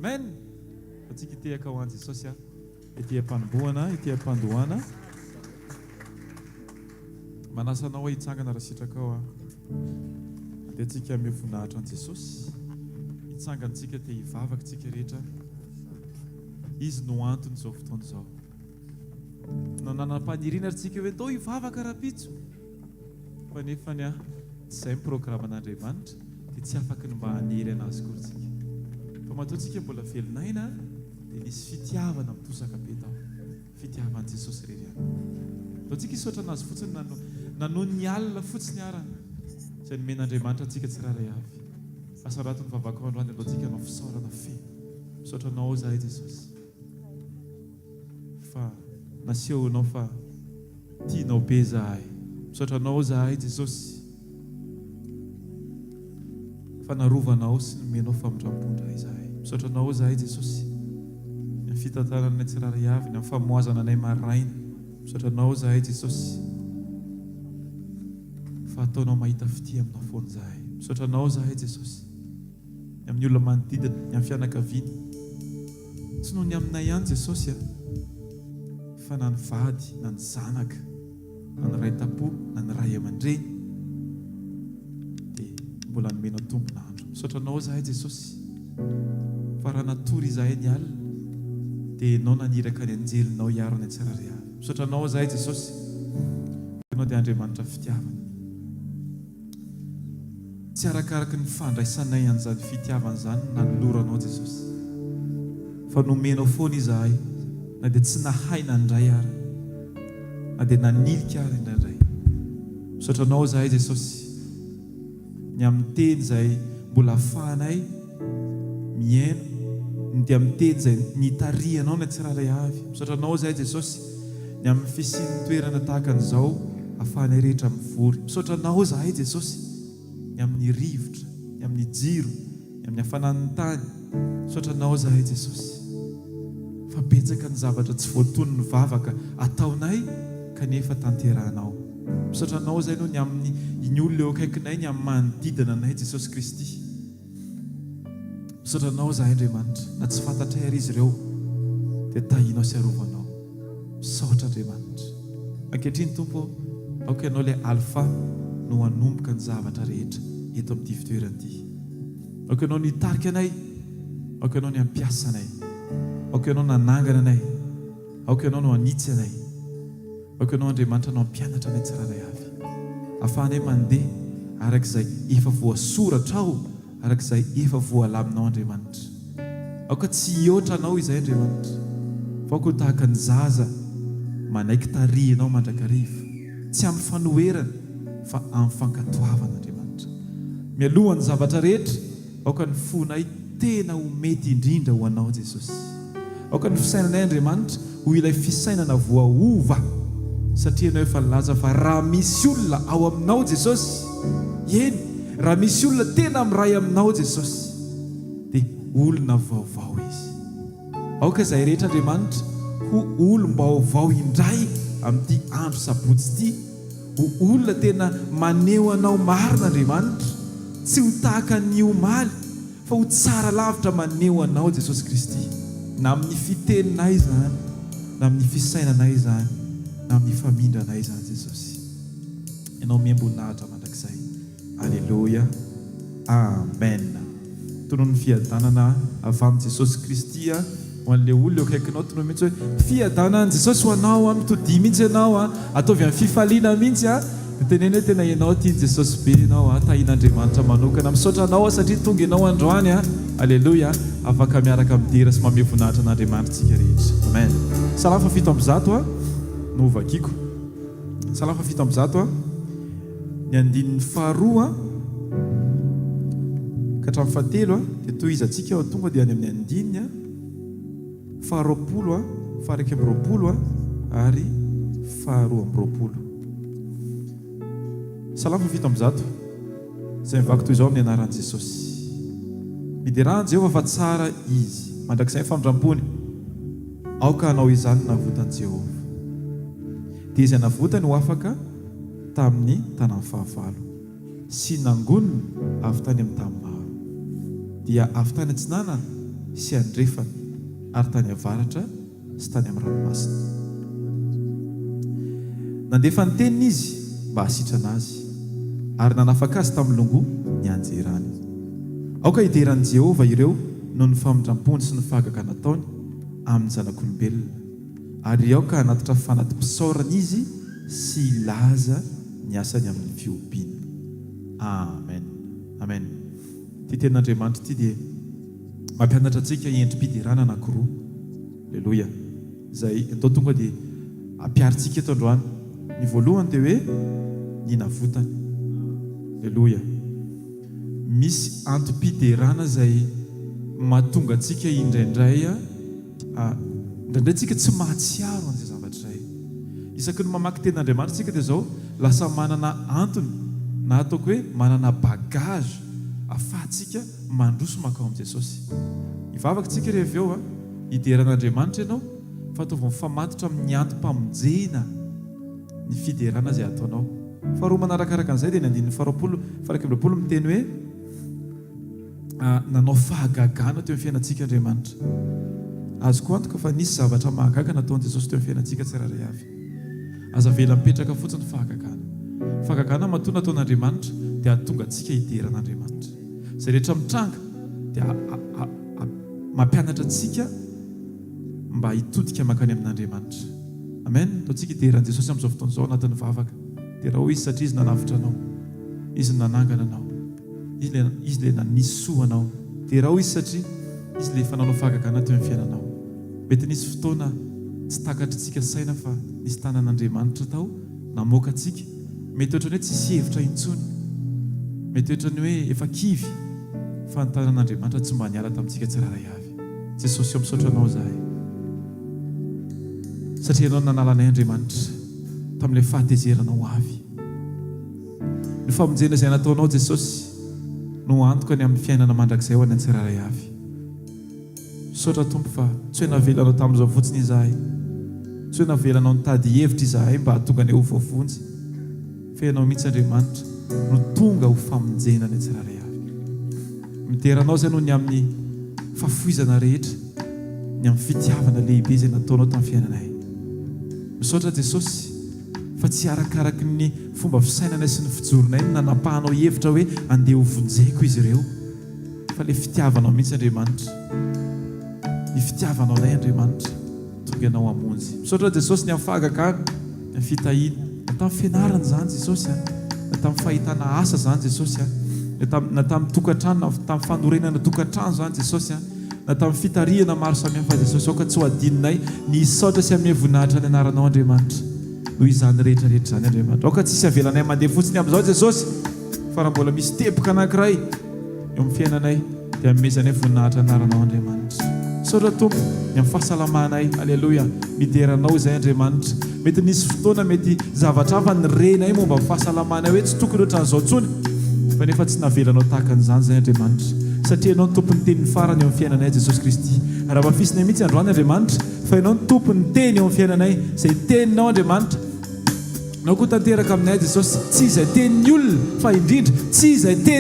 Amen. Atsika itehaka ho an'i Jesosy ity ampanimboana, ity ampandohana. Manasanao hoe hitsangana raha sitraka ao dia antsika ame voninahitra an'i Jesosy. Hitsangantsika dia hivavaka tsika rehetra. Izy no antony izao fotoana izao. Nananam-paniriana atsika hoe tao hivavaka rapitso. Fa nefany tsy izay ny programan'Andriamanitra dia tsy afaka ny mba haniry anazy koa tsika. Fa matoantsika mbola velon'aina dia nisy fitiavana mitosaka be tao. Fitiavan'i Jesosy irery ihany. Ataontsika hisaotra anazy fotsiny nanohy ny alina fotsiny arana. Izay nomen'Andriamanitra antsika tsiraray avy. Asa raha tony vavaka androany dia ataontsika hanao fisaorana feno. Misaotra anao zahay Jesosy. Fa nasehonao fa tianao be zahay. Misaotra anao zahay Jesosy. Fa narovanao sy nomenao famindram-pondra izahay. Misaotra anao zahay Jesosy. Ny fitantarana ny tsiraray avy, ny famoazana anay maraina. Misaotra anao zahay Jesosy. Fa ataonao mahita fity aminao foana zahay. Misaotra anao zahay Jesosy. Ny amin'ny olona manodidina, ny amin'ny fianakaviana. Tsy noho ny aminay ihany Jesosy fa na ny vady, na ny zanaka, na ny ray tapo, na ny ray aman-dreny dia mbola nomenao tombon'andro. Misaotra anao zahay Jesosy. Fa raha natory izahay ny alina dia ianao naniraka ny anjelinao hiaro ny tsiraray avy. Misaotra anao zahay Jesosy. Ianao dia Andriamanitra fitiavana. Tsy arakaraka ny fandraisanay an'izany fitiavana izany na noloranao Jesosy. Fa nomenao foana izahay na dia tsy nahay nandray ary, na dia nanilika ary indraindray. Misaotra anao zahay Jesosy. Ny amin'ny teny izay mbola ahafahanay miaino, dia amin'ny teny izay nitarihanao ny tsiraray avy. Misaotra anao zahay Jesosy. Ny amin'ny fisian'ny toerana tahaka an'izao ahafahanay rehetra mivory. Misaotra anao zahay Jesosy. Ny amin'ny rivotra, ny amin'ny jiro, ny amin'ny hafanan'ny tany. Misaotra anao zahay Jesosy. Fa betsaka ny zavatra tsy voatony ny vavaka ataonay kanefa tanterahanao. Misaotra anao zahay no ny amin'ny ny olona eo akaikinay, ny amin'ny manodidina anay Jesosy Kristy. Misaotra anao zahay Andriamanitra. Na tsy fantatray ary izy ireo dia tahinao sy arovanao. Misaotra Andriamanitra. Ankehitriny Tompo, aoka ianao ilay alfa no hanomboka ny zavatra rehetra eto amin'ity fitoerana ity. Aoka ianao ny hitarika anay, aoka ianao ny hampiasa anay, aoka ianao nanangana anay, aoka ianao no hanitsy anay, aoka ianao Andriamanitra no hampianatra anay tsiraray avy. Ahafahanay mandeha arak'izay efa voasoratra ao, arak'izay efa voalaminao Andriamanitra. Aoka tsy hihoatra anao izay Andriamanitra, fa aoka ho tahaka ny zaza manaiky tarihinao mandrakariva, tsy amin'ny fanoherana fa amin'ny fankatoavana Andriamanitra. Mialoha ny zavatra rehetra, aoka ny fonay tena ho mety indrindra ho anao Jesosy. Aoka ny fisainanay Andriamanitra ho ilay fisainana voaova, satria ianao efa nilaza fa raha misy olona ao aminao Jesosy, eny, raha misy olona tena miray aminao Jesosy, dia olona vaovao izy. Aoka izay rehetra Andriamanitra ho olom-baovao indray amin'ity andro sabotsy ity, ho olona tena maneho anao marina Andriamanitra, tsy ho tahaka ny omaly fa ho tsara lavitra maneho anao Jesosy Kristy, na amin'ny fiteninay izany, na amin'ny fisainanay izany, na amin'ny famindranay izany Jesosy. Ianao miambonahitra mandrakizay. Alleluia. Amen. Tonoho ny fiadanana avy amin'ny Jesosy Kristy ho an'ilay olona eo akaikinao, tonoho mihitsy hoe fiadanana Jesosy ho anao, mitodihy mihitsy ianao, ataovy amin'ny fifaliana mihitsy dia teneny hoe tena ianao tiany Jesosy be ianao, tahin'Andriamanitra manokana. Misaotra anao satria tonga ianao androany. Alleluia. Afaka miaraka midera sy manome voninahitra an'Andriamanitra tsika rehetra. Amen. Salamo fafito amby zato no vakiako. Salamo fafito amby zato ny andinin'ny faharoa ka hatramin'ny fahatelo dia toy izy antsika ao tonga dia any amin'ny andininy faharoapolo, faharaiky amby roapolo ary faharoa amby roapolo. Salamo fafito amby zato izay mivako toy izao amin'ny anaran'i Jesosy. Miderahany Jehovah fa tsara izy, mandrakizay famindram-pony. Aoka hanao izany navotany Jehovah. Dia izay navotany ho afaka tamin'ny tanàny fahavalo sy nangoniny avy tany amin'ny tany maro. Dia avy tany antsinanana sy andrefana ary tany avaratra sy tany amin'ny ranomasina. Nandefa ny teniny izy mba hasitrana azy ary nanafaka azy tamin'ny longo ny anjerany. Aoka hideran'i Jehova ireo noho ny famindrampony sy ny fahagaka nataony amin'ny zanak'olombelona, ary aoka hanatitra fanatim-pisaorana izy sy ilaza ny asany amin'ny fiompiana. Amen. Amen. Ty tenin'Andriamanitra ty dia mampianatra antsika endrim-pidirana anankiroa. Alleluia. Izay atao tonga dia ampiarintsika eto androany. Ny voalohany dia hoe ny navotany. Alleluia. Misy antom-pidirana izay mahatonga antsika indraindray antsika tsy mahatsiaro an'izay zavatra izay. Isaky ny mamaky tenin'Andriamanitra tsika dia izao lasa manana antony na ataoko hoe manana bagage ahafahantsika mandroso makao amin'i Jesosy. Hivavaka tsika rehefa eo hideran'Andriamanitra ianao fa ataovy mifamatotra amin'ny antom-pamonjena ny fiderana izay ataonao. Faharoa manarakaraka an'izay dia ny 2:20 miteny hoe nanao fahagagana teo amin'ny fiainantsika Andriamanitra. Azoko antoka fa nisy zavatra mahagaga nataon'i Jesosy teo amin'ny fiainantsika tsirairay avy. Aza vela mipetraka fotsiny fahagagana. Fahagagana matoa nataon'Andriamanitra dia hahatonga antsika hideran'Andriamanitra. Izay rehetra mitranga dia mampianatra antsika mba hitodika makany amin'Andriamanitra. Amen. Ataontsika hideran'i Jesosy amin'izao fotoana izao anatin'ny vavaka. Dia raha hoy izy satria izy nanavitra anao, izy nanangana anao, izy le nanisoa anao. Dia raha hoy izy satria izy le efa nanao fahagagana teo amin'ny fiainanao. Mety nisy fotoana tsy takatritsika saina fa nisy tanan'Andriamanitra tao namoaka antsika. Mety ohatrany hoe tsisy hevitra intsony, mety ohatrany hoe efa kivy, fa ny tanan'Andriamanitra tsy mba niala tamintsika tsirairay avy. Jesosy eo misaotra anao zahay, satria ianao nanala anay Andriamanitra tamin'ilay fahatezeranao avy. Ny famonjena izay nataonao Jesosy no antoka ny amin'ny fiainana mandrakizay ho any an-tsirairay avy. Misaotra Tompo fa tsy hoe navelanao tamin'izao fotsiny izahay, tsy hoe navelanao nitady hevitra izahay mba hahatonga anay ho voavonjy, fa ianao mihitsy Andriamanitra no tonga ho famonjena ny tsirairay avy. Miteranao izay noho ny amin'ny fahafoizana rehetra, ny amin'ny fitiavana lehibe izay nataonao tamin'ny fiainanay. Misaotra Jesosy fa tsy arakaraky ny fomba fisainanay sy ny fijoronay no nanapahanao hevitra hoe andeha ho vonjeko izy ireo, fa le fitiavanao mihitsy Andriamanitra, ny fitiavanao anay Andriamanitra tonga ianao hamonjy. Misaotra Jesosy ny amin'ny fahagagana, ny amin'ny fitahiana, na tamin'ny fianarana izany Jesosy, na tamin'ny fahitana asa izany Jesosy, na tamin'ny tokantrano, na tamin'ny fanorenana tokantrano izany Jesosy, na tamin'ny fitarihana maro samihafa Jesosy. Aoka tsy ho adinonay ny hisaotra sy amin'ny voninahitra ny anaranao Andriamanitra noho izany rehetrarehetra izany Andriamanitra. Aoka tsisy avelanay mandeha fotsiny amin'izao Jesosy, fa raha mbola misy teboka anankiray eo amin'ny fiainanay dia amezanay voninahitra ny anaranao Andriamanitra. Misaotra Tompo ny amin'ny fahasalamanay. Alleluia. Mideranao izay Andriamanitra. Mety nisy fotoana mety zavatra hafa ny renay momba amin'ny fahasalamanay hoe tsy tokony ohatran'izao tsony, fa nefa tsy navelanao tahaka an'izany izay Andriamanitra, satria ianao ny tompony teny farany eo amin'ny fiainanay Jesosy Kristy. Raha mafisinay mihitsy androany Andriamanitra fa ianao ny tompony teny eo amin'ny fiainanay, izay teninao Andriamanitra nao koa tanteraka aminay Jesosy, tsy izay tenin'ny olona fa indrindra tsy izay teny